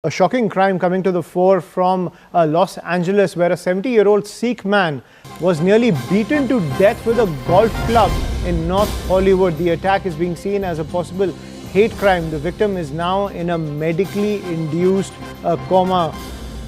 A shocking crime coming to the fore from Los Angeles, where a 70-year-old Sikh man was nearly beaten to death with a golf club in North Hollywood. The attack is being seen as a possible hate crime. The victim is now in a medically induced coma.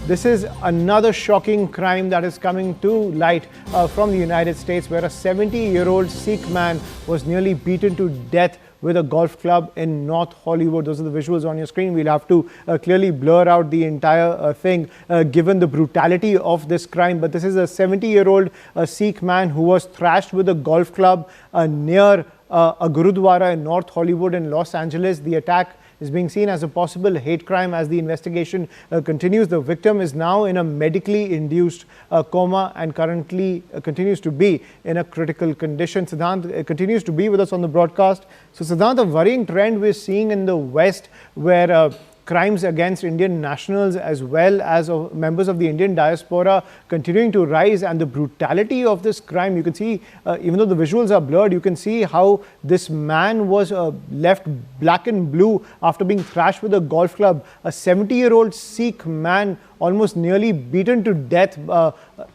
This is another shocking crime that is coming to light from the United States, where a 70-year-old Sikh man was nearly beaten to death with a golf club in North Hollywood. Those are the visuals on your screen. We'll have to clearly blur out the entire thing given the brutality of this crime. But this is a 70-year-old Sikh man who was thrashed with a golf club near a Gurdwara in North Hollywood in Los Angeles. The attack is being seen as a possible hate crime as the investigation continues. The victim is now in a medically induced coma and currently continues to be in a critical condition. Siddhant continues to be with us on the broadcast. So Siddhant, a worrying trend we're seeing in the West where crimes against Indian nationals as well as members of the Indian diaspora continuing to rise, and the brutality of this crime. You can see, even though the visuals are blurred, you can see how this man was left black and blue after being thrashed with a golf club. A 70-year-old Sikh man almost nearly beaten to death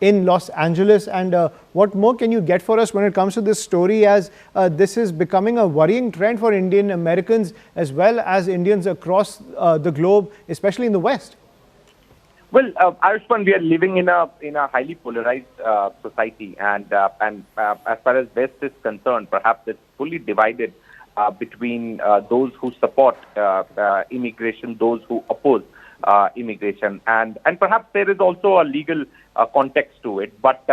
in Los Angeles. And what more can you get for us when it comes to this story, as this is becoming a worrying trend for Indian Americans as well as Indians across the globe, especially in the West? Well, Ayushman, we are living in a highly polarized society, and as far as West is concerned, perhaps it's fully divided between those who support immigration, those who oppose immigration, and perhaps there is also a legal context to it. But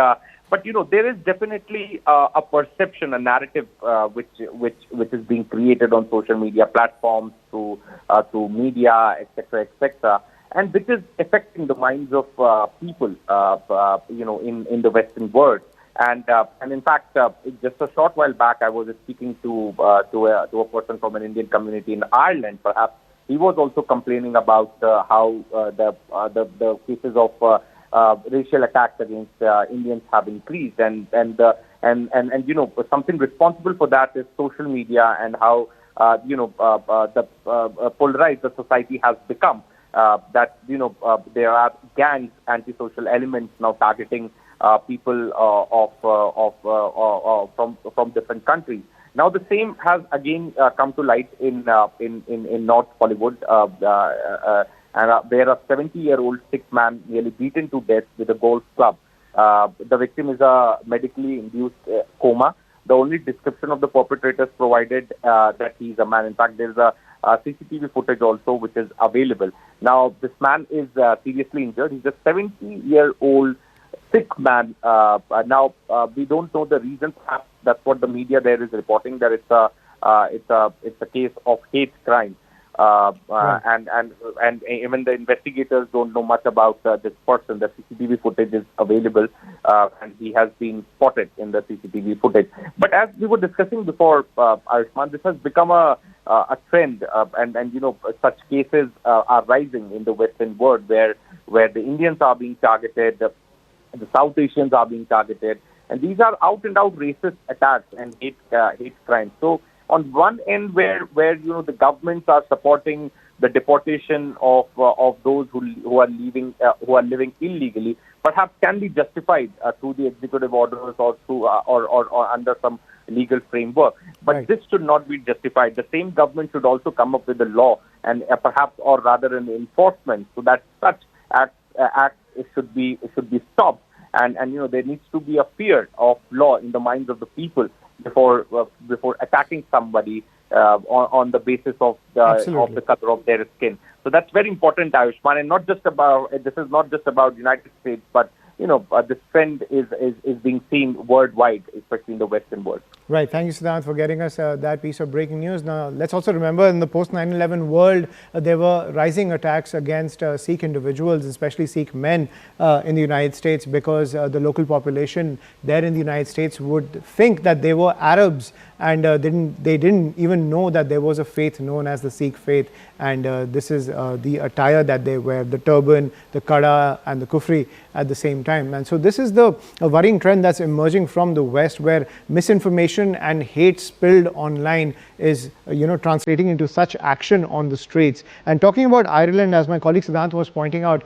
you know, there is definitely a perception, a narrative which is being created on social media platforms, through media, etc., and which is affecting the minds of people, you know, in the Western world. And in fact, just a short while back, I was speaking to a person from an Indian community in Ireland. Perhaps he was also complaining about how the cases of racial attacks against Indians have increased, and you know, something responsible for that is social media, and how you know, polarized the society has become. That you know, there are gangs, antisocial elements now targeting people from different countries. Now the same has again come to light in North Hollywood, where a 70-year-old Sikh man nearly beaten to death with a golf club. The victim is a medically induced coma. The only description of the perpetrators provided that he's a man. In fact, there's a CCTV footage also which is available. Now this man is seriously injured. He's a 70-year-old Sikh man. Now we don't know the reason. Perhaps that's what the media there is reporting, that it's a case of hate crime. Right. And even the investigators don't know much about this person. The CCTV footage is available, and he has been spotted in the CCTV footage. But as we were discussing before, Ayushman, this has become a trend, and you know, such cases are rising in the Western world, where the Indians are being targeted, the South Asians are being targeted, and these are out-and-out racist attacks and hate crimes. So on one end, where you know, the governments are supporting the deportation of those who are living illegally, perhaps can be justified through the executive orders or through or under some legal framework. But right, this should not be justified. The same government should also come up with a law, and perhaps, or rather, an enforcement, so that such acts should be stopped. And you know, there needs to be a fear of law in the minds of the people before attacking somebody on the basis of the color of their skin. So that's very important, Ayushman, and this is not just about United States, but you know, this trend is being seen worldwide, especially in the Western world. Right. Thank you, Siddhant, for getting us that piece of breaking news. Now, let's also remember, in the post-9/11 world, there were rising attacks against Sikh individuals, especially Sikh men in the United States, because the local population there in the United States would think that they were Arabs, and they didn't even know that there was a faith known as the Sikh faith. And this is the attire that they wear, the turban, the kada, and the kufri at the same time. And so this is the worrying trend that's emerging from the West, where misinformation frustration and hate spilled online is, translating into such action on the streets. And talking about Ireland, as my colleague Siddhant was pointing out,